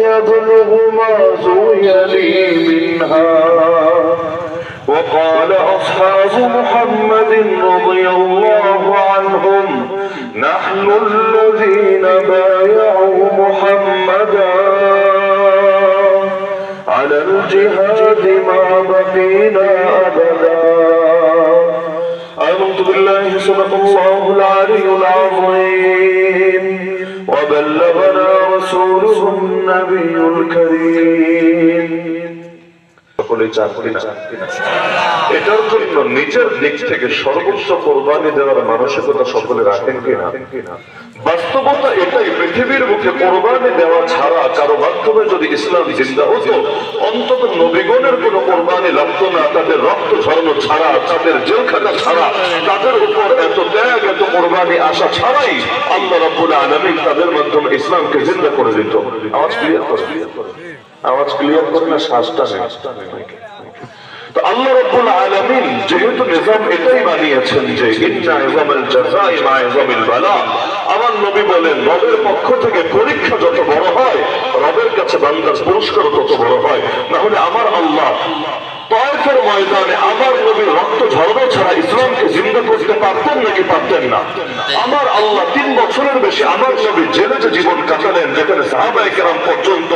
يبلغ ما زوي لي منها وقال أصحاب محمد رضي الله عنهم نحن الذين بايعوا محمدا على الجهاد ما بقينا أبدا آمنت بالله صدق الله العلي العظيم وبلغنا رسوله النبي الكريم এটার জন্য নিজের দিক থেকে সর্বোচ্চ কোরবানি দেওয়ার মানসিকতা সকলে রাখেন কিনা? বাস্তবতা এটাই, পৃথিবীর মুখে কোরবানি দেওয়া ছাড়া কারো মাধ্যমে যদি ইসলাম জিন্দা হতো, অন্তত নবীগণের কোন কোরবানি লাগতো না। তাদের রক্ত ঝরানো ছাড়া, তাদের জেল খাটা ছাড়া, তাদের উপর এত ত্যাগ, এত কোরবানি আসা ছাড়াই আল্লাহ রাব্বুল আলামিন তাদের মাধ্যমে ইসলামকে জিন্দা করে দিত। আওয়াজ ক্লিয়ার করে, আওয়াজ ক্লিয়ার করে না, শ্বাসটা নেই। তো আল্লাহ রাব্বুল আলামিন যেহেতু নিজাম এটাই বানিয়েছেন যে ইন্না ইজামাল জাযাই মা ইজামিল বালা, আমার নবী বলেন রবের পক্ষ থেকে পরীক্ষা যত বড় হয়, রবের কাছে বান্দার পুরস্কার তত বড় হয়। না হলে আমার আল্লাহ তায়েফের ময়দানে আমার নবীর রক্ত ঝরানো ছাড়া ইসলামকে জিন্দা করতে পারতেন নাকি পারতেন না? আমার আল্লাহ 3 বছরের বেশি আমার নবী জেলে যে জীবন কাটালেন, যেখানে সাহাবায়ে কেরাম পর্যন্ত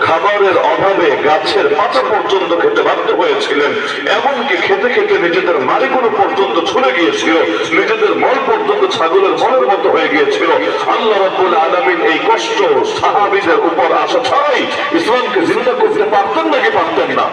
খাবারের অভাবে গাছের পাতা পর্যন্ত খেতে বাধ্য হয়েছিলেন, এমনকি খেতে খেতে নিজেদের মালিগুলো পর্যন্ত ছুঁড়ে গিয়েছিল, নিজেদের মল পর্যন্ত ছাগলের মলের মতো হয়ে গিয়েছিল। আল্লাহ রাব্বুল আলামিন এই কষ্ট সাহাবীদের উপর আসা ছাড়াই ইসলামকে জিন্দা করতে পারতেন নাকি পারতেন না?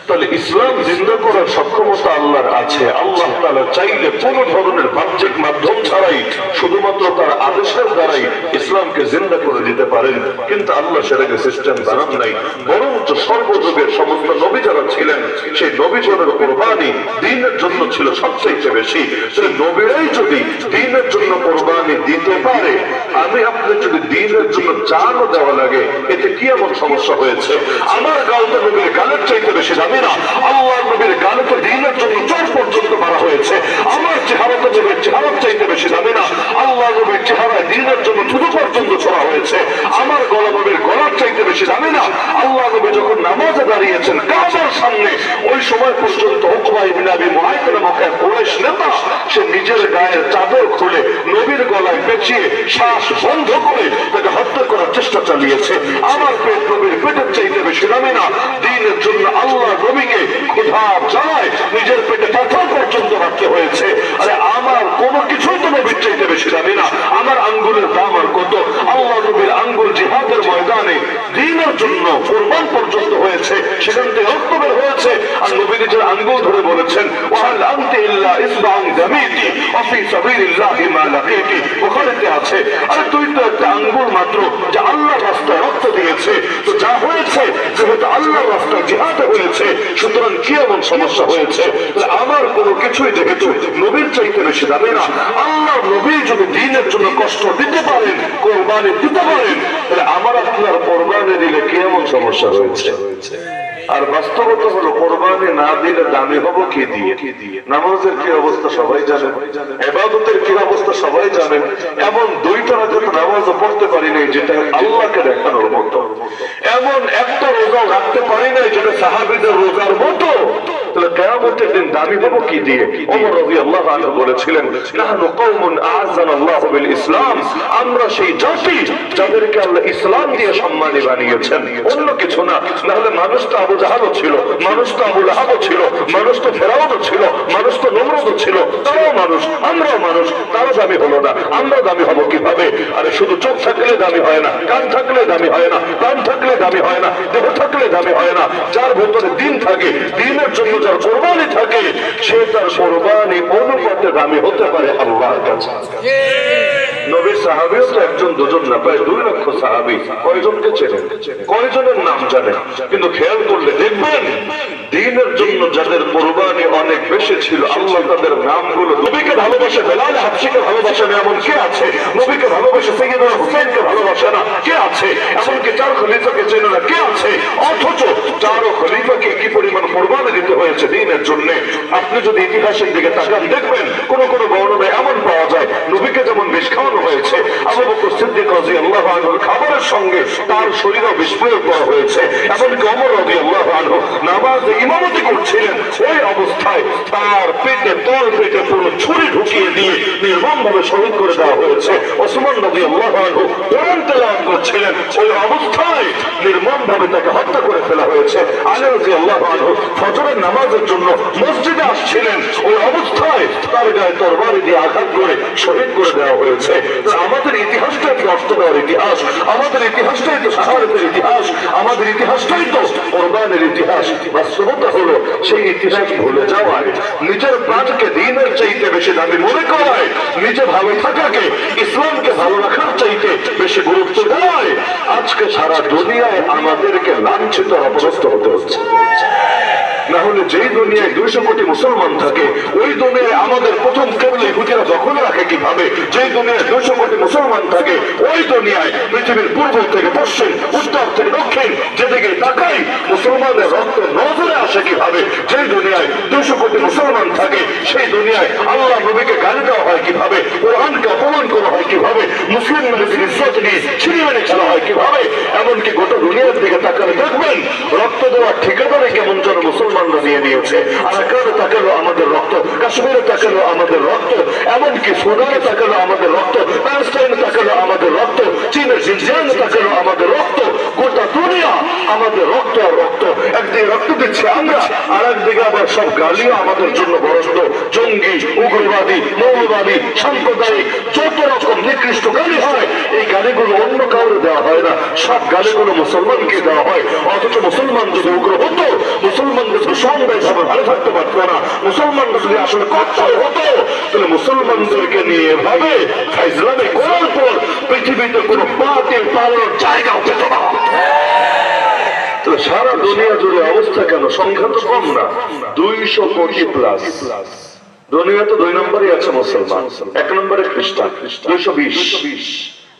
তাহলে ইসলাম জিন্দা করার সক্ষমতা আল্লাহর আছে। আল্লাহ তাআলা চাইলে কোন ধরনের বাহ্যিক মাধ্যম ছাড়াই শুধুমাত্র তার আদেশের দ্বারাই ইসলামকে জিন্দা করে দিতে পারেন, কিন্তু আল্লাহ সেটাকে সিস্টেম বানান নাই। বরঞ্চ সর্বযুগের সমস্ত নবী যারা ছিলেন, সেই নবীজনের কোরবানি দ্বীনের জন্য ছিল সবচেয়ে বেশি। সেই নবীরাই যদি দ্বীনের জন্য কোরবানি দিতে পারে, আমি আপনি যদি দ্বীনের জন্য জানও দেওয়া লাগে, এতে কি এমন সমস্যা হয়েছে? আমার গালটা নবীর গালের চাইতে বেশি দামি না। আল্লাহ নবীর গালে তো দ্বীনের জন্য চোখ পর্যন্ত মারা হয়েছে। আমার চেহারা তো নবীর চেহারার চাইতে বেশি দামি না। আল্লাহ নবীর চেহারায় দ্বীনের জন্য থুতু পর্যন্ত ছড়া হয়েছে। আমার গলা নবীর গলার চাইতে বেশি দামি না। আল্লাহ নবী যখন নামাজে দাঁড়িয়েছেন কাবার সামনে, ওই সময় পর্যন্ত উকবা ইবনে আবি মুআইত নামক এক কুরাইশ নেতা, সে নিজের গায়ের চাদর খুলে নবীর গলায় পেঁচিয়ে শ্বাস বন্ধ করে তাকে হত্যা করার চেষ্টা চালিয়েছে। আমার পেট নবীর পেটের চাইতে বেশি দামি না। দ্বীনের জন্য আল্লাহ নবীকে ক্ষুধা জ্বালায় নিজের পেটে পাথর পর্যন্ত রাখতে হয়েছে। আরে আমার কোনো কিছুই তো নবীর চাইতে বেশি দামি না। আমার আঙ্গুলের দাম আর কত? আল্লাহ নবীর আঙ্গুল জিহাদের ময়দানে দ্বীনের জন্য কুরবান পর্যন্ত হয়েছে, সেখান থেকে রক্ত বের হয়েছে। আর নবী নিজের আঙ্গুল ধরে বলেছেন, ওয়াল আনতি ইল্লা ইসবাউন দামিতি ওয়া ফি সাবিলিল্লাহি মা লাকিতি। বুখারীতে আছে, আরে তুই তো একটা আঙ্গুল মাত্র, যা আল্লাহর রাস্তায় রক্ত দিয়েছে। তো যা হয়েছে যেহেতু আল্লাহর রাস্তায় জিহাদে হয়েছে, সুতরাং কি এমন সমস্যা হয়েছে? আমার কোনো কিছুই যেহেতু নবীর চাইতে বেশি দামি না। আল্লাহ নবী যদি দ্বীনের জন্য কষ্ট দিতে পারেন, কোরবানি দিতে পারেন, তাহলে আমার আপনার কোরবানি দিলে কি এমন সমস্যা হয়েছে? আর বাস্তবতা হলো কোরবানি না দিলে দামি হবো কি দিয়ে? নামাজের কি অবস্থা সবাই জানেন, ইবাদতের কি অবস্থা সবাই জানেন। এমন 2টা রাকাত নামাজও পড়তে পারি নাই যেটা আল্লাহকে দেখানোর মতো, এমন একটা রোজাও রাখতে পারি নাই যেটা সাহাবীদের রোজার মতো। তাহলে কিয়ামতের দিন দামি হবো কি দিয়ে? ওমর রাদিয়াল্লাহু আনহু বলেছিলেন, নাহনু কওমুন আ'আযানাল্লাহু বিল ইসলাম, আমরা সেই জাতি যাদেরকে আল্লাহ ইসলাম দিয়ে সম্মানী বানিয়েছেন, অন্য কিছু না। না হলে মানুষ তো আবু জাহালও ছিল, মানুষ তো আবু লাহাবও ছিল, মানুষ তো ফেরাউনও ছিল, মানুষ তো নমরুদও ছিল। তারাও মানুষ, আমরাও মানুষ। তারা দামি হলো না, আমরা দামি হবো কিভাবে? আরে শুধু চোখ থাকলে দামি হয় না, কান থাকলে দামি হয় না, প্রাণ থাকলে দামি হয় না, দেহ থাকলে দামি হয় না। যার ভেতরে দিন থাকে, দিনের জন্য যার কোরবানি থাকে, সে তার কোরবানি অনুপাতে দামি হতে পারে আল্লাহর কাছে। নবীর সাহাবীও তো 1 2 না, প্রায় 2 লক্ষ সাহাবী। কয়জনকে চেনেন? কয়জনের নাম জানেন? কিন্তু খেয়াল করলে দেখবেন দ্বীনের জন্য যাদের কোরবানি অনেক বেশি ছিল, আল্লাহ তাদের নামগুলো, নবীকে ভালোবাসে বেলাল হাবশিকে ভালোবাসে না এমন কে আছে? নবীকে ভালোবাসে সাইয়েদনা হুসাইনকে ভালোবাসে না কে আছে? এমনকি 4 খলিফাকে চেনে না কে আছে? অথচ 4 খলিফাকে কি পরিমাণ কোরবানি দিতে হয়েছে দ্বীনের জন্য। আপনি যদি ইতিহাসের দিকে তাকান দেখবেন কোন কোন বর্ণনায় এমন পাওয়া যায়, নবীকে যেমন বিষ খাওয়ানো হয়েছে, আবু বকর সিদ্দিক রাদিয়াল্লাহু আনহুর খাবারের সঙ্গে তার শরীরও বিস্ফোরণ করা হয়েছে। এমনকি ওমর রাদিয়াল্লাহু আনহু নামাজে ইমামতি করছিলেন, ওই অবস্থায় তার পেটে তল পেটে পুরো ছুরি ঢুকিয়ে দিয়ে নির্মমভাবে শহীদ করে দেওয়া হয়েছে। ওসমান রাদিয়াল্লাহু আনহু কোরআন তেলাওয়াত করছিলেন, ওই অবস্থায় নির্মমভাবে তাকে হত্যা করে ফেলা হয়েছে। আলী রাদিয়াল্লাহু আনহু ফজরের নামাজের জন্য মসজিদে আসছিলেন, ওই অবস্থায় তার গায়ে তরবারি দিয়ে আঘাত করে শহীদ করে দেওয়া হয়েছে। আমাদের ইতিহাসটাই তো অস্ত্র দেওয়ার ইতিহাস, আমাদের ইতিহাসটাই তো শাহাদাতের ইতিহাস, আমাদের ইতিহাসটাই তো কোরবানের ইতিহাস। বাস্তবতা হলো সেই ইতিহাস ভুলে যাওয়ায়, নিজের প্রাণকে দ্বীনের চাইতে বেশি দামি মনে করায়, নিজে ভালো থাকাকে ইসলামকে ভালো রাখার চাইতে বেশি গুরুত্ব দেওয়ায় আজকে সারা দুনিয়ায় আমাদেরকে লাঞ্ছিত অপদস্থ হতে হচ্ছে। না হলে যেই দুনিয়ায় 200 কোটি মুসলমান থাকে, ওই দুনিয়ায় আমাদের প্রথম কেবল ইহুদিরা দখল রাখে কিভাবে? যেই দুনিয়ায় 200 কোটি মুসলমান থাকে, ওই দুনিয়ায় পৃথিবীর পূর্ব থেকে পশ্চিম, উত্তর থেকে দক্ষিণ যেদিকে তাকাই মুসলমানদের রক্ত নজরে আসে কিভাবে? যেই দুনিয়ায় 200 কোটি মুসলমান থাকে, সেই দুনিয়ায় আল্লাহ নবীকে গালি দেওয়া হয় কিভাবে? কোরআনকে অপমান করা হয় কিভাবে? মুসলিম নবীর ইজ্জত নিয়ে ছিনিমিনি খেলা হয় কিভাবে? এমনকি গোটা দুনিয়ার দিকে তাকালে দেখবেন রক্ত দেওয়ার ঠিকাদারে কেমন যেন মুসলমানরা নিয়ে নিয়েছে। আরাকানে তাকালো আমাদের রক্ত, কাশ্মীরে তাকালো আমাদের রক্ত, এমনকি সুদানে তাকালো আমাদের রক্ত, প্যালেস্টাইনে তাকালো আমাদের রক্ত, চীনের জিনজিয়াংয়ে তাকালো আমাদের রক্ত। গোটা দুনিয়া আমাদের রক্ত আর রক্ত। একদিকে রক্ত দিচ্ছে আমরা, আর একদিকে আবার সব গালিও আমাদের জন্য বরস্ত। জঙ্গি, উগ্রবাদী, মৌলবাদী, সাম্প্রদায়িক যত রকম নিকৃষ্ট গালি হয়, এই গালিগুলো অন্য কাউরে দেওয়া হয় না, সব গালিগুলো মুসলমানকে দেওয়া হয়। অথচ মুসলমান যদি উগ্র হতো, মুসলমানদের দুঃসংবাদ ভাবে ভালো থাকতে পারতো না, মুসলমানরা যদি আসলে কর্তব্য হতো, তাহলে মুসলমানদেরকে নিয়ে ভাবে ফাইজলামি করার পর পৃথিবীতে কোনো বাতিল পালানোর জায়গা পেত না। সারা দুনিয়া জুড়ে অবস্থা কেন? সংখ্যা তো কম না, 200 কোটি প্লাস। দুনিয়া তো 2 নম্বরে আছে মুসলমান, 1 নম্বরে খ্রিস্টান 220,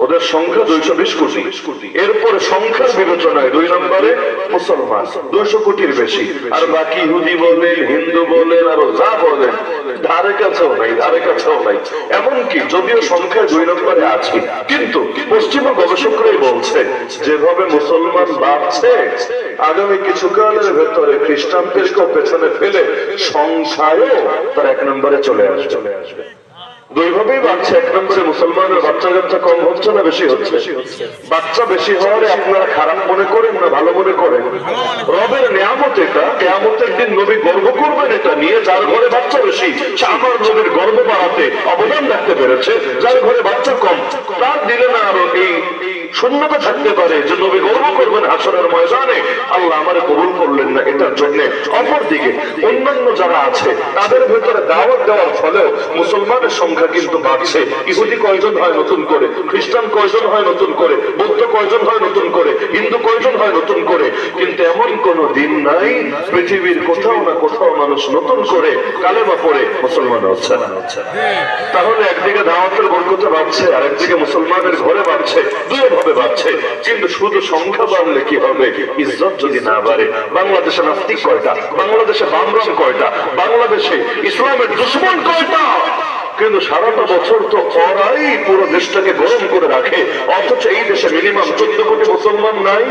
ওদের সংখ্যা 220 কোটি। এরপরে সংখ্যার বিবেচনায় 2 নম্বরে মুসলমান 200 কোটির বেশি, আর বাকি ইহুদি বলেন, হিন্দু বলেন, আরো যা বলেন ধারে কাছেও নাই। এমনকি যদিও সংখ্যায় 2 নম্বরে আছে, কিন্তু পশ্চিমা গবেষকরাই বলছে যেভাবে মুসলমান বাড়ছে, আগামী কিছুকালের ভেতরে খ্রিস্টানদেরকেও পেছনে ফেলে সংখ্যায়ও তার 1 নম্বরে চলে আসবে। দুইভাবেই বাড়ছে। 1 নম্বরে মুসলমানের বাচ্চা কাচ্চা কম হচ্ছে না বেশি হচ্ছে? বাচ্চা বেশি হওয়ারে আপনারা খারাপ মনে করেন না ভালো মনে করেন? রবের নিয়ামত এটা, কিয়ামতের দিন নবী গর্ব করবেন এটা নিয়ে। যার ঘরে বাচ্চা বেশি সে আমার নবীর গর্ব বাড়াতে অবদান রাখতে পেরেছে, যার ঘরে বাচ্চা কম তার দিলে না আরো এই শূন্যতা থাকতে পারে যে নবী গর্ব করবেন হাসরের ময়দানে আল্লাহ আমারে কবুল করলেন না এটার জন্য। অপরদিকে অন্যান্য যারা আছে তাদের ভেতরে দাওয়াত দেওয়ার ফলেও মুসলমানের সংখ্যা কিন্তু বাড়ছে। ইহুদি কয়জন হয় নতুন করে, খ্রিস্টান কয়জন হয় নতুন করে, বৌদ্ধ কয়জন হয় নতুন করে, হিন্দু কয়জন হয় নতুন করে, কিন্তু এমন কোন দিন নাই পৃথিবীর কোথাও না কোথাও মানুষ নতুন করে কালেমা পড়ে মুসলমান হচ্ছে না। তাহলে একদিকে দাওয়াতের বরকতে বাড়ছে, আর একদিকে মুসলমানের ঘরে বাড়ছে, দুইভাবে বাড়ছে। কিন্তু শুধু সংখ্যা বাড়লে কি হবে, ইজ্জত যদি না বাড়ে? বাংলাদেশে নাস্তিক কয়টা, বাংলাদেশে বামরাম কয়টা, বাংলাদেশে ইসলামের দুশ্মন কয়টা? কিন্তু সারাটা বছর তো ওরাই পুরো দেশটাকে গরম করে রাখে। অথচ এই দেশে মিনিমাম 14 কোটি মুসলমান নাই,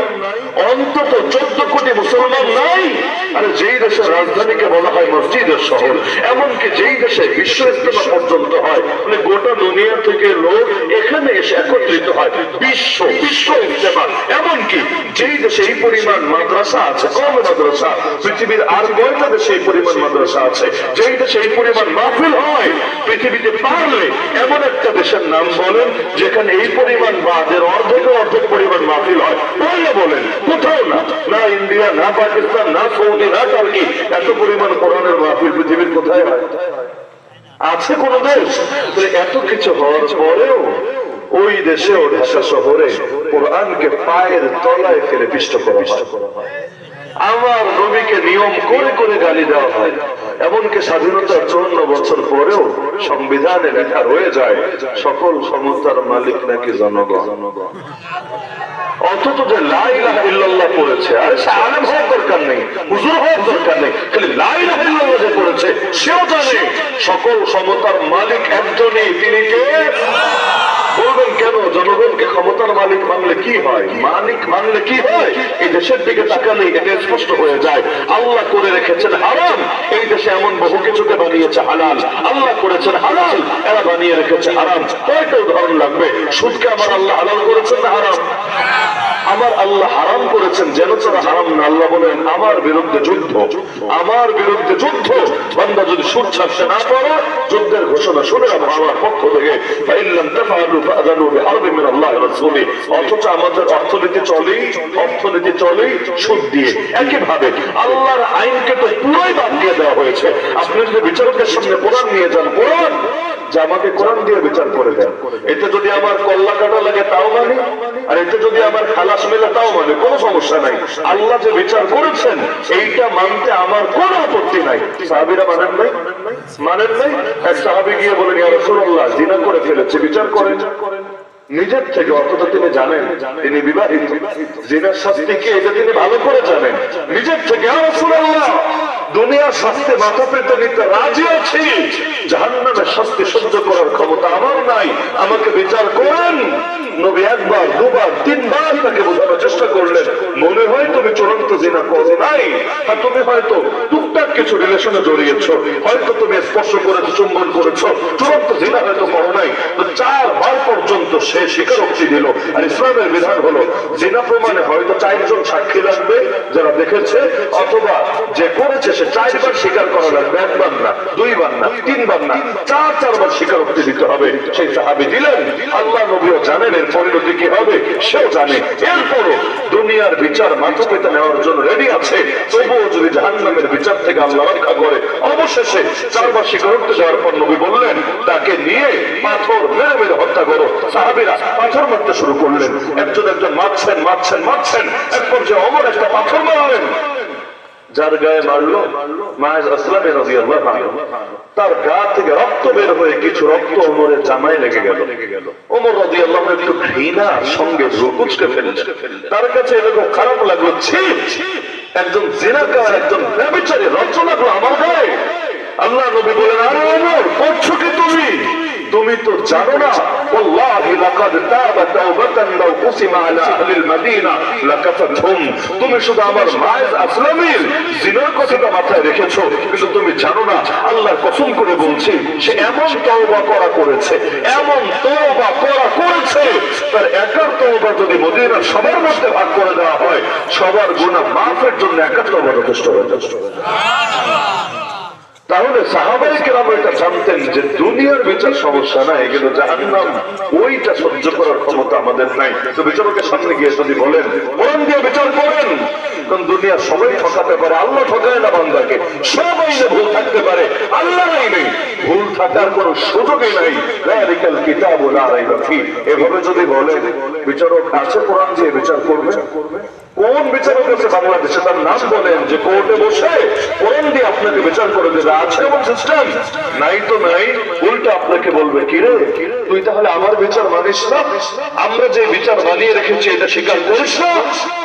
অন্তত 14 কোটি মুসলমান নাই। আর যেই দেশের রাজধানীকে বলা হয় মসজিদের শহর, এমনকি যেই দেশে বিশ্ব ইজতেমা পর্যন্ত হয়, মানে গোটা দুনিয়া থেকে লোক এখানে এসে একত্রিত হয়, বিশ্ব ইজতেমা। এমনকি যেই দেশে এই পরিমাণ মাদ্রাসা আছে, কম মাদ্রাসা পৃথিবীর আর কয়টা দেশে এই পরিমাণ মাদ্রাসা আছে? যেই দেশে এই পরিমাণ মাহফিল হয় পৃথিবীতে পারলে এমন একটা দেশের নাম বলেন যেখানে এই পরিমাণ বাদের অর্ধেক পরিমাণ মাহফিল হয়। বললে বলেন, কোথাও না। না ইন্ডিয়া, না পাকিস্তান, না সৌদি, না টার্কি এত পরিমাণ কোরআনের মাহফিল পৃথিবীর কোথায় হয়? আছে কোন দেশ? এত কিছু হওয়ার পরেও ওই দেশে ও ঢাকা শহরে কোরআনকে পায়ের তলায় ফেলে পিষ্ট করা হয়। আমার নবীকে নিয়ম করে করে গালি দেওয়া হয়। এমনকি স্বাধীনতার 54 বছর পরেও সংবিধানে লেখা রয়ে যায় সকল ক্ষমতার মালিক নাকি জনগণ। অথচ যে লা ইলাহা ইল্লাল্লাহ পড়েছে, আরে সে আলেম হওয়ার দরকার নেই, হুজুর হওয়ার দরকার নেই, খালি লা ইলাহা ইল্লাল্লাহ যে পড়েছে সেও জানে সকল ক্ষমতার মালিক একজনই, তিনি কে? বলবেন কেন? জনগণকে ক্ষমতার মালিক মানলে কি হয়, মালিক মানলে কি হয়? এই দেশের দিকে তাকালেই এটা স্পষ্ট হয়ে যায়। আল্লাহ করে রেখেছেন হারাম, এই দেশে এমন বহু কিছুকে বানিয়েছে হালাল। আল্লাহ করেছেন হালাল, এরা বানিয়ে রেখেছে হারাম। কয়টা উদাহরণ লাগবে? সুদকে আমার আল্লাহ হালাল করেছেন না হারাম? আমার আল্লাহ হারাম করেছেন যেন তারা হারাম না। আল্লাহ বলেন আমার বিরুদ্ধে যুদ্ধ, আমার বিরুদ্ধে যুদ্ধ। বান্দা যদি সুদ ছাড়তে না পারে, যুদ্ধের ঘোষণা শুনে আমার পক্ষ থেকে ফাইল্লাম তাফআলু ফাআযানু বিহারবিন মিন আল্লাহ ওয়া রাসূলিহি। অথচ আমাদের অর্থনীতি চলেই সুদ দিয়ে। একইভাবে আল্লাহর আইনকে তো পুরোই বাদ দিয়ে দেওয়া হয়েছে। আপনি যদি বিচারকের সামনে কোরআন নিয়ে যান, কোরআন যে আমাকে কোরআন দিয়ে বিচার করে দেন, এতে যদি আমার কল্লা কাটা লাগে তাও মানি, আর এতে যদি আমার খালাস মেলে তাও মানে, কোনো সমস্যা নাই। আল্লাহ যে বিচার করেছেন এইটা মানতে আমার কোনো আপত্তি নাই। সাহাবীরা মানেন নাই। এক সাহাবী গিয়ে বলেন ইয়া রাসূলুল্লাহ জিনা করে ফেলেছে, বিচার করেন। নিজের থেকে, অথচ তিনি জানেন তিনি বিবাহিত, জিনার শাস্তি কি এটা তিনি ভালো করে জানেন। নিজের থেকে ইয়া রাসূলুল্লাহ দুনিয়ার শাস্তি মাথা পেতে নিতে রাজি আছি, জাহান্নামের শাস্তি সহ্য করার ক্ষমতা আমার নাই, আমাকে বিচার করেন। নবী একবার দুবার তিনবার তাকে বোঝানোর চেষ্টা করলেন, মনে হয় তুমি চূড়ান্ত জিনা করো নাই, আর তুমি হয়তো টুকটাক কিছু রিলেশনে জড়িয়েছ, হয়তো তুমি স্পর্শ করেছো, চুম্বন করেছো, চূড়ান্ত জিনা হয়তো করো নাই। তো 4 বার পর্যন্ত সে স্বীকারোক্তি দিল। আর ইসলামের বিধান হলো জিনা প্রমাণে হয়তো 4 জন সাক্ষী লাগবে যারা দেখেছে, অথবা যে করেছে সে 4 বার স্বীকার করা লাগবে, 1 বার না, 2 বার না, 3 বার না, 4 বার স্বীকারোক্তি দিতে হবে। সেই সাহাবী দিলেন। আল্লাহ নবীও জানেন এর পরিণতি কি হবে, সেও জানে। এরপরও দুনিয়ার বিচার মাথা পেতে নেওয়ার জন্য রেডি আছে। তবুও যদি জাহান্নামের বিচার থেকে আল্লাহ রক্ষা করে, অবশেষে 4 বার স্বীকারোক্তি দেওয়ার পর নবী বললেন তাকে নিয়ে পাথর মেরে মেরে হত্যা করো। সাহাবীরা পাথর মারতে শুরু করলেন, একজন মারছেন। এক পর্যায়ে ওমর একটা পাথর মারলেন। যার গায়ে মারলো মায়ের আসলামী রাদিয়াল্লাহু আনহু, তার গা থেকে রক্ত বের হয়ে কিছু রক্ত ওমরের জামায় লেগে গেল। ওমর রাদিয়াল্লাহু আনহু একটু ঘৃণার সঙ্গে রুকুচকে ফেললেন। তার কাছে এরকম খারাপ লাগলো, ছি একজন জিনাকার, একজন ব্যভিচারী রক্ত লাগলো আমার গায়ে। আল্লাহ নবী বলেন আরে ওমর করছো কি তুমি? তুমি তো জানো না, ওয়াল্লাহি লাকাদ তাবা তাওবাতান লাউ কুসিমা আলা আহলিল মদিনা লাকাফাতহুম। তুমি শুধু আমার মায়ের আসলামীর জিনার কথাটা মাথায় রেখেছো, কিন্তু তুমি জানো না আল্লাহর কসম করে বলছি সে এমন তওবা করেছে, তার একার তওবা যদি মদিনার সবার মধ্যে ভাগ করে দেওয়া হয়, সবার গুনাহ মাফের জন্য একার তওবা যথেষ্ট হয়ে যাবে। তাহলে সাহাবায়ে কেরাম এটা জানতেন যে দুনিয়ার বিচার সমস্যা নাই, কিন্তু জাহান্নাম ওইটা সহ্য করার ক্ষমতা আমাদের নাই। তো বিচারকের সামনে গিয়ে যদি বলেন কোরআন দিয়ে বিচার করেন, কারণ দুনিয়া সবাই ঠকাতে পারে, আল্লাহ ঠকায় না বান্দাকে। সব আইনে ভুল থাকতে পারে, আল্লাহর আইনে ভুল থাকার কোনো সুযোগই নাই। যালিকাল কিতাবু লা রাইবা ফীহ। এভাবে যদি বলেন বিচারক আছে কোরআন দিয়ে বিচার করবে, কোন বিচারক আছে বাংলাদেশে তার নাম বলেন যে কোর্টে বসে কোরআন দিয়ে আপনাকে বিচার করে দেবে? আছে এমন সিস্টেম? নাই তো নাই। উল্টো আপনাকে বলবে কিরে তুই তাহলে আমার বিচার মানিস না, আমরা যে বিচার বানিয়ে রেখেছি এটা স্বীকার করিস না,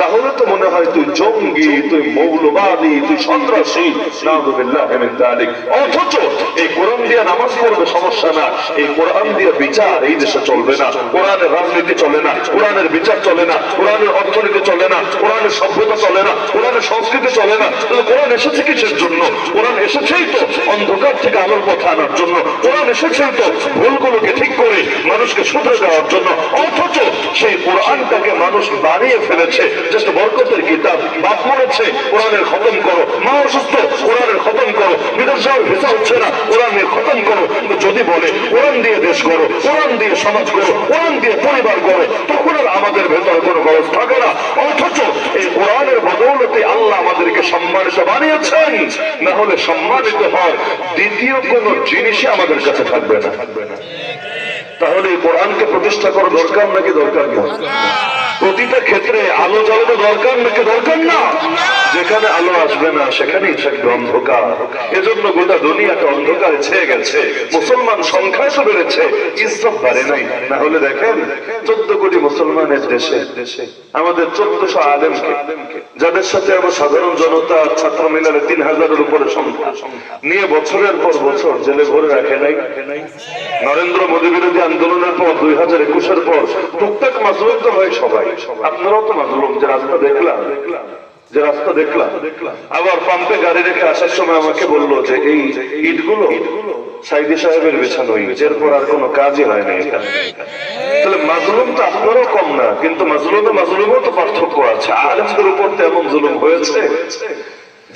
তাহলে তো মনে হয় তুই জঙ্গি, তুই মৌলবাদী, তুই সন্ত্রাসী। নাউযুবিল্লাহি মিন যালিক। অথচ এই কোরআন দিয়ে নামাজ পড়বে সমস্যা না, এই কোরআন দিয়ে বিচার এই দেশে চলবে না। কোরআনের রাজনীতি চলে না, কোরআনের বিচার চলে না, কোরআনের অর্থনীতি চলে না, কোরআনের সভ্যতা চলে না, কোরআনের সংস্কৃতি চলে না। তাহলে কোরআন এসেছে কিসের জন্য? কোরআন এসেছেই তো অন্ধকার থেকে আলোর পথে আনার জন্য। কোরআন এসেছেই তো ভুলগুলোকে ঠিক করে মানুষকে শুধরে দেওয়ার জন্য। অথচ সেই কোরআনটাকে মানুষ বানিয়ে ফেলেছে জাস্ট বরকতের কিতাব। বাপ মরেছে কোরআনের খতম করো, মা অসুস্থ কোরআনের খতম করো, বিদেশ যাওয়ার ভিসা হচ্ছে না কোরআনের খতম করো। যদি বলে কোরআন দিয়ে দেশ করো, কোরআন দিয়ে সমাজ করো, কোরআন দিয়ে পরিবার করো, তখন আর আমাদের ভেতরে কোনো খরচ থাকে না। অথচ এই কোরআনের বদৌলতে আল্লাহ আমাদেরকে সম্মানিত বানিয়েছেন, না হলে সম্মানিত হওয়ার দ্বিতীয় কোন জিনিসই আমাদের কাছে থাকবে না। তাহলে এই কোরআনকে প্রতিষ্ঠা করা দরকার নাকি দরকার না? প্রতিটা ক্ষেত্রে আলো জ্বালানো দরকার নাকি দরকার না? যেখানে আলো আসবে না সেখানেই থাকবে অন্ধকার। এজন্য গোটা দুনিয়াটা অন্ধকারে ছেয়ে গেছে। মুসলমান সংখ্যায় তো বেড়েছে, ইজ্জত বাড়ে নাই। না হলে দেখেন 14 কোটি মুসলমানের দেশে আমাদের 1400 আলেমকে, যাদের সাথে আমার সাধারণ জনতা ছাত্র মিলালে 3000-এর উপরে সংখ্যা নিয়ে বছরের পর বছর জেলে ভরে রাখে নাই। নরেন্দ্র মোদী বিরোধী আন্দোলনের পর 2021-এর পর টুকটাক মাজলুম তো হয় সবাই। আপনারাও তো মাজলুম। যে রাস্তা দেখলাম আবার পাম্পে গাড়ি রেখে আসার সময় আমাকে বললো যে এই ইটগুলো সাইদি সাহেবের বিছানো ইট, এরপর আর কোনো কাজই হয় না এখানে। তাহলে মাজলুম তো আপনারও কম না, কিন্তু মাজলুমও তো পার্থক্য আছে। আলেমদের উপর তেমন জুলুম হয়েছে।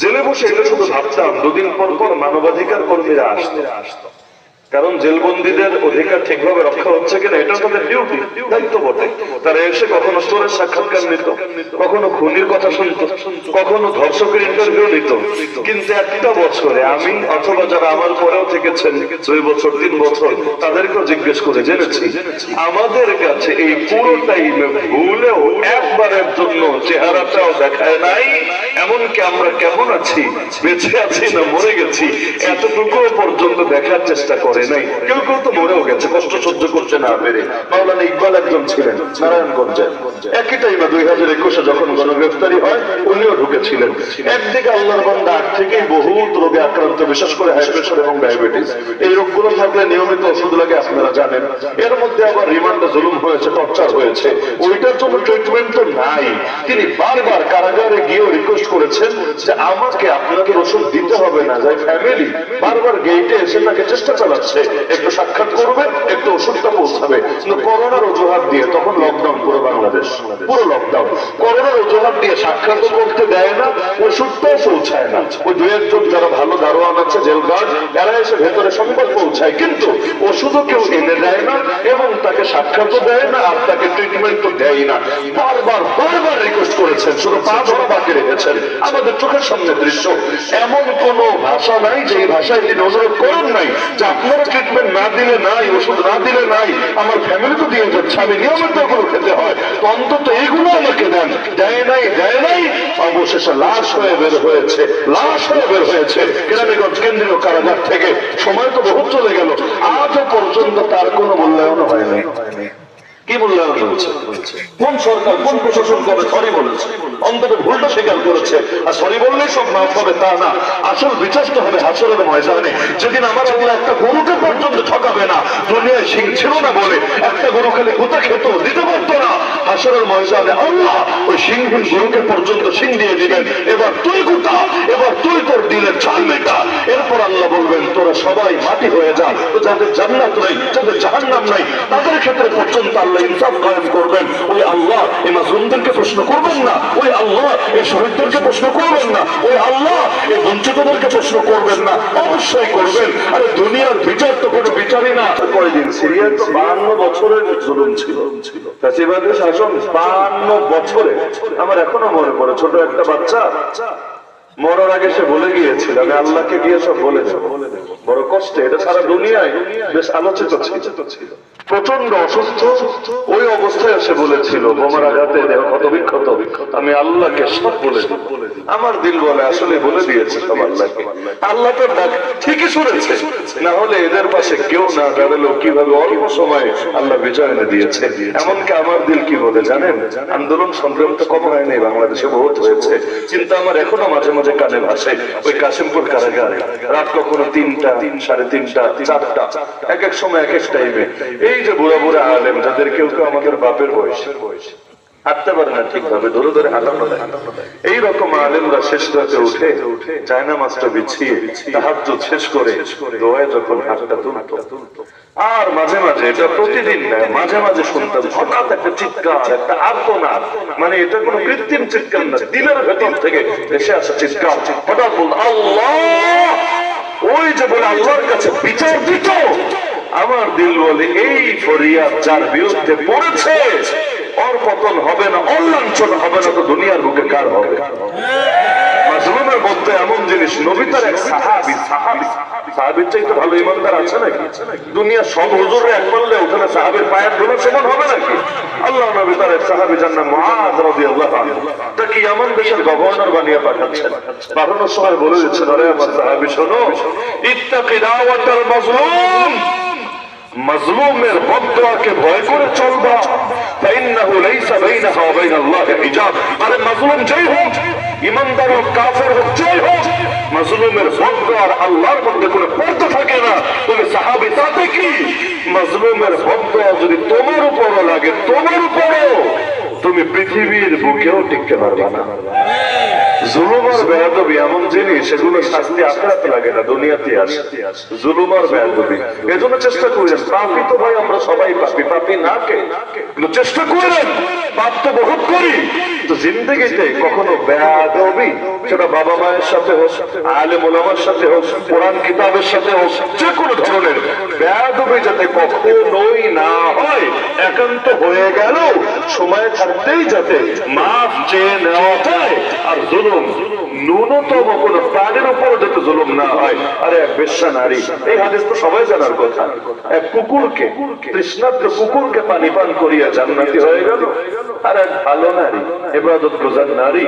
জেলে বসে এটা শুধু ভাবতাম, দুদিন পর পর মানবাধিকার কর্মীরা আসতো, কারণ জেলবন্দীদের অধিকার ঠিকভাবে রক্ষা হচ্ছে কিনা এটা তাদের ডিউটি, দায়িত্ব বটে। তারা এসে কখনো চোরের সাক্ষাৎকার নিত, কখনো খুনির কথা শুনত, কখনো ধর্ষকের ইন্টারভিউ নিত। কিন্তু একটা বছরে আমি অথবা যারা আমার পরেও থেকেছেন 2 বছর 3 বছর, তাদেরকেও জিজ্ঞেস করে জেনেছি আমাদের কাছে এই পুরো টাইমে ভুলেও একবারের জন্য চেহারাটাও দেখায় নাই, এমনকি আমরা কেমন আছি, বেঁচে আছি না মরে গেছি, এতটুকু পর্যন্ত দেখার চেষ্টা করে নাই। কেউ কেউ তো মরেও গেছে কষ্ট সহ্য করতে না পেরে। মাওলানা ইকবাল একজন ছিলেন নারায়ণগঞ্জে, একই টাইমে 2021-এ যখন গণগ্রেফতারি হয় উনিও ঢুকেছিলেন। একদিকে আল্লাহর বান্দা আগ থেকেই বহুত রোগে আক্রান্ত, বিশেষ করে হাই প্রেশার এবং ডায়াবেটিস। এই রোগগুলো থাকলে নিয়মিত ওষুধ লাগে, আপনারা জানেন। এর মধ্যে আবার রিমান্ডে জুলুম হয়েছে, টর্চার হয়েছে, ওইটার জন্য ট্রিটমেন্ট তো নাই। তিনি বারবার কারাগারে গিয়েও রিকোয়েস্ট করেছেন যে আমাকে আপনাদের ওষুধ দিতে হবে না। যাই ফ্যামিলি বারবার গেটে এসে তাকে চেষ্টা চালাচ্ছে, একটু সাক্ষাৎ করবে, একটু ওষুধটা পৌঁছাবে। কিন্তু করোনার অজুহাত দিয়ে, তখন লকডাউন পুরো বাংলাদেশ, পুরো লকডাউন, করোনার অজুহাত দিয়ে সাক্ষাৎ করতে দেয় না, ওষুধটাও পৌঁছায় না। ওই 2-1 যারা ভালো দারোয়ান আছে, জেল গার্ড, এরা এসে ভেতরে সংবাদ পৌঁছায়, কিন্তু ওষুধও কেউ এনে দেয় না এবং তাকে সাক্ষাৎও দেয় না, আর তাকে ট্রিটমেন্টও দেয় না। বারবার রিকোয়েস্ট করেছেন, শুধু 5 বার বাকি রেখেছেন। আমাদের চোখের সামনে দৃশ্য, এমন কোন ভাষা নাই যে ভাষায় তিনি অনুরোধ করেন নাই যে আপনারা ট্রিটমেন্ট না দিলে নাই, ওষুধ না দিলে নাই, আমার ফ্যামিলি তো দিয়ে যাচ্ছে, আমি নিয়মিত এগুলো খেতে হয়, তো অন্তত এইগুলো আমাকে দেন। দেয় নাই। অবশেষে লাশ হয়ে বের হয়েছে কেরানীগঞ্জ কেন্দ্রীয় কারাগার থেকে। সময় তো বহুত চলে গেল, আজও পর্যন্ত তার কোনো মূল্যায়ন হয় নাই। কি মূল্যায়ন হয়েছে? কোন সরকার, কোন প্রশাসন কবে সরি বলেছে? অন্তত ভুলটা স্বীকার করেছে। আর সরি বললেই সব মাফ হবে তা না, আসল বিচার তো হবে হাসরের ময়দানে। যেদিন আমার আল্লাহ একটা গরুকে পর্যন্ত ঠকাবে না, দুনিয়ায় সিং ছিল না বলে একটা গরু খালি কোথা খেত, দিতে পারতো না, হাসরের ময়দানে আল্লাহ ওই সিংহীন গরুকে পর্যন্ত সিং দিয়ে দিবেন, এবার তুই কোথা, এবার তুই তোর দিলের ছাল মেটা। এরপর আল্লাহ বলবেন তোরা সবাই মাটি হয়ে যা। তো যাদের জান্নাত নাই, যাদের জাহান্নাম নাই, তাদের ক্ষেত্রে পর্যন্ত আল্লাহ ইনসাফ কায়েম করবেন। ওই আল্লাহ এই মাসুমদেরকে প্রশ্ন করবেন না, ওই আল্লাহ এই শহীদদেরকে প্রশ্ন করবেন না, ওই আল্লাহ এই বঞ্চিতদেরকে প্রশ্ন করবেন না, অবশ্যই করবেন। আরে দুনিয়ার বিচার তো কোনো বিচারই না। কয়দিন সিরিয়ায় তো 52 বছরের জুলুম ছিল, ফ্যাসিবাদের শাসন 52 বছরে। আমার এখনো মনে পড়ে, ছোট একটা বাচ্চা মরার আগে সে বলে গিয়েছিল আমি আল্লাহকে গিয়ে সব বলে দেব। বড় কষ্টে, এটা সারা দুনিয়ায় বেশ আলোচিত ছিল। প্রচন্ড অসুস্থ, ওই অবস্থায় সে বলেছিল বোমার আঘাতে দেহ ক্ষতবিক্ষত, আমি আল্লাহকে সব বলে দেব। আমার দিল বলে আসলে বলে দিয়েছে সব আল্লাহকে। আল্লাহ তো ঠিকই শুনেছে, না হলে এদের পাশে কেউ না দাঁড়ালেও কিভাবে অল্প সময়ে আল্লাহ বিজয় এনে দিয়েছে। এমনকি আমার দিল কি বলে জানেন, আন্দোলন সংগ্রাম তো কম হয়নি, বাংলাদেশে বহুত হয়েছে, কিন্তু আমার এখনো মাঝে মাঝে কানে ভাসে ওই কাশিমপুর কারাগারে রাত কখনো 3টা, 3:30, 4টা, এক এক সময় এক এক টাইমে এই যে বুড়া বুড়া আলেম, যাদের কেউ কেউ আমাদের বাপের বয়স, হাঁটতে পারে না ঠিকভাবে, ধরে ধরে হাঁটানো দেয়, এইরকম আলেমরা শেষ রাতে উঠে জায়নামাজটা বিছিয়ে তাহাজ্জুদ শেষ করে দোয়ায় যখন হাতটা তুলতো, আর মাঝে মাঝে, এটা প্রতিদিন নয়, মাঝে মাঝে শুনতাম হঠাৎ একটা চিৎকার, একটা আর্তনাদ, মানে এটা কোনো কৃত্রিম চিৎকার না, দিলের ভেতর থেকে এসে আসা চিৎকার। হঠাৎ বল আল্লাহ, ওই যে বলে আল্লাহর কাছে বিচার দিত। আমার দিল বলে এই ফরিয়াদ যার বিরুদ্ধে পড়েছে, ওর পতন হবে না, ওর লাঞ্ছন হবে না, তো দুনিয়ার বুকে কার হবে? মাজলুমের মধ্যে এমন জিনিস, নবী তার এক সাহাবী সাহাবীর চাইতে ভালো ইমানদার আছে নাকি? দুনিয়া সব হুজুরে এক পাল্লে ওখানে সাহাবীর পায়ের ধুলো সমান হবে নাকি? আল্লাহ নবী তার এক সাহাবী যার নাম মুআয রাদিয়াল্লাহু আনহু, তাকে ইয়ামান দেশের গভর্নর বানিয়ে পাঠাচ্ছেন। পাঠানোর সময় বলে দিচ্ছেন, আরে আমার সাহাবী শোনো, ইত্তাকি দাওয়াতাল মাজলুম, মাজলুমের বদদুয়াকে ভয় করে চলবা, ফাইন্নাহু লাইসা বাইনাহা ওয়া বাইনাল্লাহি হিজাব। আরে মাজলুম যেই হোক, ইমানদার হোক কাফের হোক যেই হোক, মাজলুমের বদদুয়া আর আল্লাহর মধ্যে কোনো পর্দা থাকে না। তুমি সাহাবী, তাতে কি? মাজলুমের বদদুয়া যদি তোমার উপরও লাগে, তোমার উপরও, তুমি পৃথিবীর বুকেও টিকতে পারবে না। জুলুম আর বেয়াদবি এমন জিনিস, সেগুলো শাস্তি আখিরাতে লাগে না, দুনিয়াতে আসে। জুলুম আর বেয়াদবি, এজন্য চেষ্টা করেন, পাপী তো ভাই আমরা সবাই পাপী, পাপী না কে, কিন্তু চেষ্টা করেন, পাপ তো বহুত করি, তো জিন্দেগিতে কখনো বেয়াদবি, সেটা বাবা মায়ের সাথে হোক, আলেম ওলামার সাথে হোক, কোরআন কিতাবের সাথে হোক, যে কোনো ধরনের বেয়াদবি যাতে কখনোই না হয়। একান্ত হয়ে গেল সময় থাকতেই যাতে মাফ চেয়ে নেওয়া যায়। আর জুলুম ন্যূনতম কোন প্রাণের উপর যাতে জুলুম না হয়। আরে এক বেশ্যা নারী, এই হাদিস তো সবাই জানার কথা, এক কুকুরকে, তৃষ্ণার্ত কুকুরকে পানি পান করিয়া জান্নাতি হয়ে গেল। আর এক ভালো নারী, ইবাদত গুজার নারী,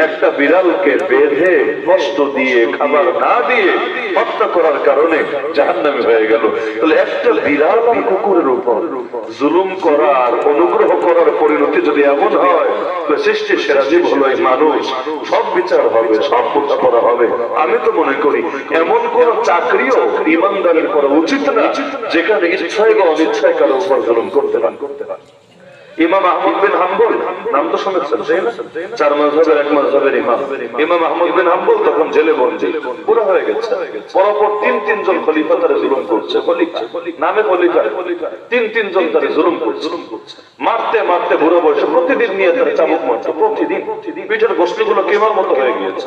একটা বিড়ালকে বেঁধে কষ্ট দিয়ে খাবার না দিয়ে হত্যা করার কারণে জাহান্নামী হয়ে গেল। তাহলে একটা বিড়াল আর কুকুরের উপর জুলুম করার, অনুগ্রহ করার পরিণতি যদি এমন হয়, তাহলে সৃষ্টির সেরা জীব হলো এই মানুষ। সব বিচার হবে, সব বোঝাপড়া হবে। আমি তো মনে করি এমন কোন চাকরিও ইমানদারের করা উচিত না যেখানে ইচ্ছায় বা অনিচ্ছায় কারো উপর জুলুম করতে পারে। ইমাম আহমদ বিন হাম্বল নাম তো শুনেছেন, তাই না? চার মাযহাবের এক মাযহাবের ইমাম। ইমাম আহমদ বিন হাম্বল তখন জেলে বন্দী, পুরো হয়ে গেছে। পরপর তিন জন খলিফা তারে জুলুম করছে, খলিফা নামে খলিফা, তিন জন তারে জুলুম করছে, মারতে মারতে বুড়ো বয়সে প্রতিদিন নিয়ে তারা চাবুক মারছে, প্রতিদিন পিঠের গোষ্ঠীগুলো কেমার মতো হয়ে গিয়েছে।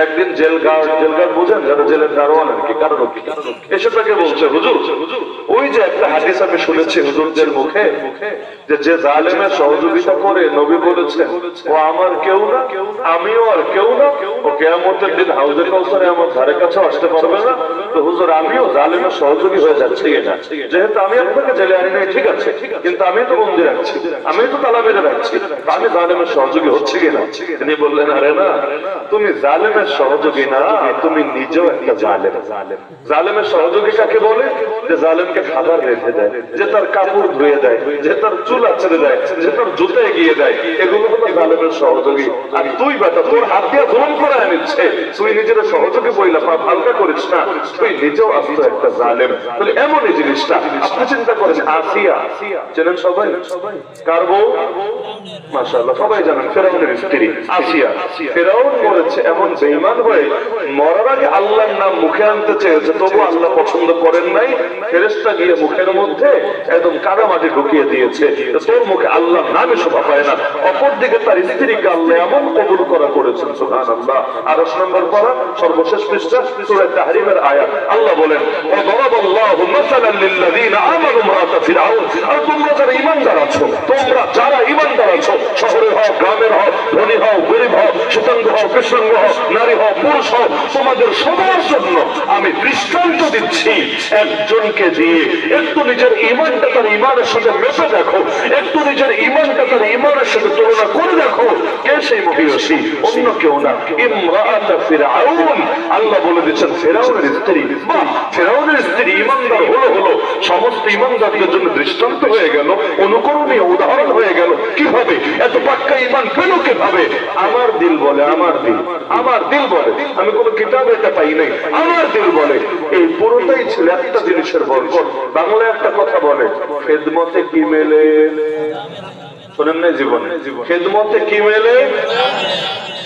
একদিন জেল গার্ড বুঝেন, যারা জেলের দারোয়ান আর কি, কারারক্ষী, এসে তাকে বলছে, হুজুর ওই যে একটা হাদিস আমি শুনেছি হুজুরদের মুখে, যে জালেমের সহযোগিতা করে নবী বলেছেন ও আমার কেউ না, আমিও আর কেউ না, ও কিয়ামতের দিন হাউজে কাউসারে আমার ধারে কাছে আসতে পারবে না। তো হুজুর আমিও জালেমের সহযোগী হয়ে যাচ্ছি না, যেহেতু আমি আপনাকে জেলে আনি নাই, ঠিক আছে, কিন্তু আমি তো বন্দি রাখছি, আমি তো তালা মেরে রাখছি, আমি জালেমের সহযোগী হচ্ছে কিনা? তিনি বললেন, আরে না, তুমি জালেমের সহযোগী না, তুমি নিজেও একটা জালেম। জালেমের সহযোগী কাকে বলে? যে জালেমকে খাবার রেখে দেয়, যে তার কাপড় ধুয়ে দেয়, যে তার চুল আছড়ে দেয়, যে তার জুতো এগিয়ে দেয়, এগুলো হলো জালেমের সহযোগী। আর তুই বেটা তোর হাত দিয়ে জুলুম করে নিচ্ছে, তুই নিজের সহযোগী বইলা পাপ হালকা করিস না, তুই নিজেও আসতো একটা জালেম। তাহলে এমনই জিনিসটা আপনি চিন্তা করেন, আসিয়া চেনেন সবাই, কার বউ? মাশাআল্লাহ সবাই জানেন, ফেরাউনের স্ত্রী আসিয়া। ফেরাউন মরেছে এমন বেঈমান হয়ে, মরার আগে আল্লাহর নাম মুখে আনতে চেয়েছে, তবু আল্লাহ পছন্দ করেন নাই, ফেরেশতা গিয়ে মুখের মধ্যে একদম কাদা মাটি ঢুকিয়ে দিয়েছে, তোর মুখে আল্লাহর নামে শোভা পায় না। অপরদিকে তার স্ত্রীকে আল্লাহ এমন কবুল করা করেছেন, সুবহানাল্লাহ। 28 নম্বর পারা, সর্বশেষ পৃষ্ঠা, সূরা তাহরিমের আয়াত। আল্লাহ বলেন, ওয়া দারাবাল্লাহু মাসালান লিল্লাযিনা আমানু ইমরাতা ফিরআউন। আর তোমরা যারা ঈমানদার আছো, তোমরা যারা ঈমানদার আছো, শহরে হও, গ্রামের হও, ধনী হও, গরীব হও, শ্বেতাঙ্গ হও, কৃষ্ণাঙ্গ হও, নারী হও, পুরুষ হও, তোমাদের সবার জন্য আমি দৃষ্টান্ত দিচ্ছি। একজনকে দিয়ে একটু নিজের ঈমানটা তার ঈমানের সাথে মেপে দেখো, একটু নিজের ঈমানটা তার ঈমানের সাথে তুলনা করে দেখো, কে সেই মহিষী? অন্য কেউ না, ইমরাতা ফিরআউন। আল্লাহ বলে দিচ্ছেন ফেরাউনের স্ত্রী। বাহ, ফেরাউনের স্ত্রী ঈমানদার হলো, সমস্ত ঈমানদারদের জন্য দৃষ্টান্ত হয়ে গেল, অনুকরণীয় উদাহরণ হয়ে গেল। কিভাবে এত পাক্কা ঈমান পেল? কিভাবে? আমার দিল বলে, আমার দিল বলে, আমি কোন কিতাবে এটা পাই নাই, আমার দিল বলে। এই পুরোটাই ছিল একটা জিনিসের বরকত। বাংলায় একটা কথা বলে, খেদমতে কি মেলে? শোনেন না জীবনে, খেদমতে কি মেলে?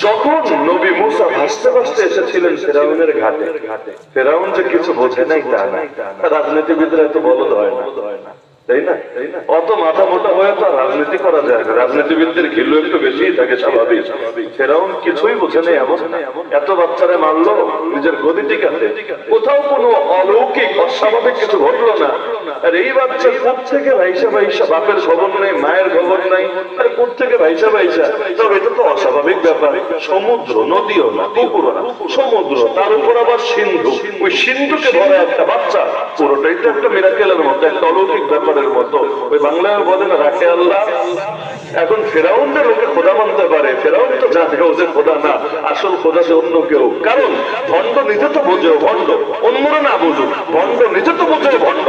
যখন নবী মুসা ভাসতে ভাসতে এসেছিলেন ফেরাউনের ঘাটে, ফেরাউন যে কিছু বোঝে নাই তা না, রাজনীতিবিদরা এত বলদ হয় না, তাই না? অত মাথা মোটা হয়ে তো রাজনীতি করা যায় না, রাজনীতিবিদদের ঘিলু একটু বেশি থাকে স্বাভাবিক। ফেরাউন কিছুই বোঝে নেই, এমন এত বাচ্চারে মারলো নিজের গদি টিকাতে, কোথাও কোনো অলৌকিক অস্বাভাবিক কিছু ঘটলো না। আর এই বাচ্চা কোথ থেকে ভাইসা ভাইসা, বাপের খবর নেই, মায়ের খবর নাই, আর কোথ থেকে ভাইসা ভাইসা। তবে এটা তো অস্বাভাবিক ব্যাপার, সমুদ্র, নদীও না, পুকুরও না, সমুদ্র, তার উপর আবার সিন্ধু, ওই সিন্ধুকে ধরে একটা বাচ্চা, পুরোটাই তো একটা মিরাকেলের মতো, একটা অলৌকিক ব্যাপারের মতো। ওই বাংলায় বলে না, রাখে আল্লাহ। এখন ফেরাউনদের লোকে খোদা মানতে পারে, ফেরাউন তো জানে ও যে খোদা না, আসল খোদা সে অন্য কেউ। কারণ ভণ্ড নিজে তো বোঝে ভণ্ড, অন্যরা না বুঝুক, ভণ্ড নিজে তো বোঝে ভণ্ড,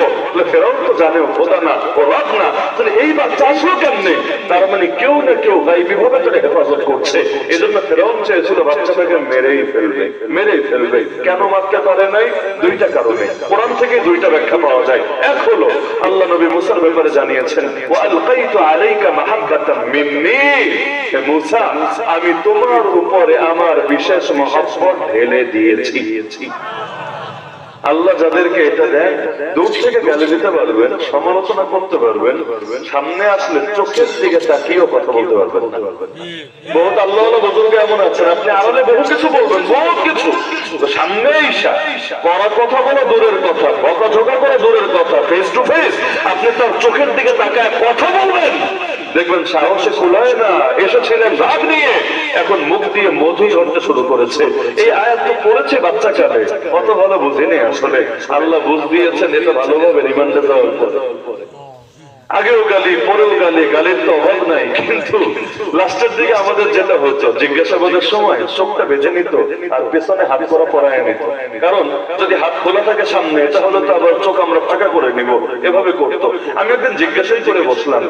ফেরাউন তো জানে ও খোদা না, ও রব না। তাহলে এই বাচ্চা আসলো কেমনে? তার মানে কেউ না কেউ গাইবি ভাবে তারা হেফাজত করছে। এই জন্য ফেরাউন চেয়েছিল বাচ্চাটাকে মেরেই ফেলবে, মেরেই ফেলবে। কেন মারতে পারে নাই? দুইটা কারণে, কোরআন থেকে দুইটা ব্যাখ্যা পাওয়া যায়। এক হলো আল্লাহ নবী মুসার ব্যাপারে জানিয়েছেন, ওয়া আলকাইতু আলাইকা মাহাব্বাতাম মিন্নী, হে মুসা, আমি তোমার উপরে আমার বিশেষ মহব্বত ঢেলে দিয়েছি। আল্লাহ যাদেরকে এটা দেন, দূর থেকে গালি দিতে পারবেন, সমালোচনা করতে পারবেন, সামনে আসলে চোখের দিকে তাকিয়েও কথা বলতে পারবেন না। বহুত আল্লাহ বুজুর্গ এমন আছেন, আপনি আড়ালে বহু কিছু বলবেন, বহুত কিছু, সামনে ঈশা করা কথা বলে দূরের কথা, বকাঝোকা করে দূরের কথা, ফেস টু ফেস আপনি তার চোখের দিকে তাকায় কথা বলবেন, দেখবেন সাহসে কুলায় না। এসেছিলেন রাগ নিয়ে, এখন মুখ দিয়ে মধু ঝরতে শুরু করেছে। এই আয়াত তো পড়েছে বাচ্চা কালে, কত ভালো বুঝিনি আসলে। আল্লাহ বুঝ দিয়েছেন, এটা ভালোভাবে রিমান্ডে দেওয়ার পরে আগেও গালি, পরেও গালি, গালির তো অভাব নাই। কিন্তু লাস্টের দিকে আমাদের যেটা হতো, জিজ্ঞাসাবাদের সময় চোখটা বেঁচে নিত আর পেছনে হাত করা পরায় নিত। কারণ যদি হাত খোলা থাকে সামনে, তাহলে তো আবার চোখ আমরা ফাঁকা করে নিব, এভাবে করতো। আমি একদিন জিজ্ঞাসাই করে বসলাম,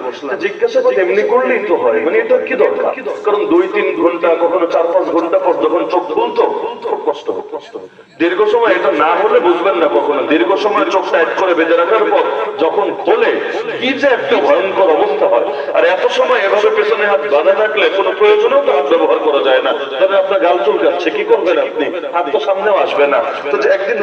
জিজ্ঞাসাবাদ এমনি করলেই তো হয়, মানে এটা কি দরকার? কারণ 2-3 ঘন্টা, কখনো 4-5 ঘন্টা পর যখন চোখ খুলতো, খুব কষ্ট হতো। দীর্ঘ সময় এটা না হলে বুঝবেন না কখনো। দীর্ঘ সময় চোখ টাইট করে বেঁধে রাখার পর যখন খোলে, কি যে একটা ভয়ঙ্কর অবস্থা হয়। আর এত সময় এভাবে পেছনে হাত বাঁধা থাকলে কোনো প্রয়োজনেও তো হাত ব্যবহার করা যায় না। তবে আপনার গাল চুলকাচ্ছে, কি করবেন আপনি? হাত তো সামনেও আসবে না। তো একদিন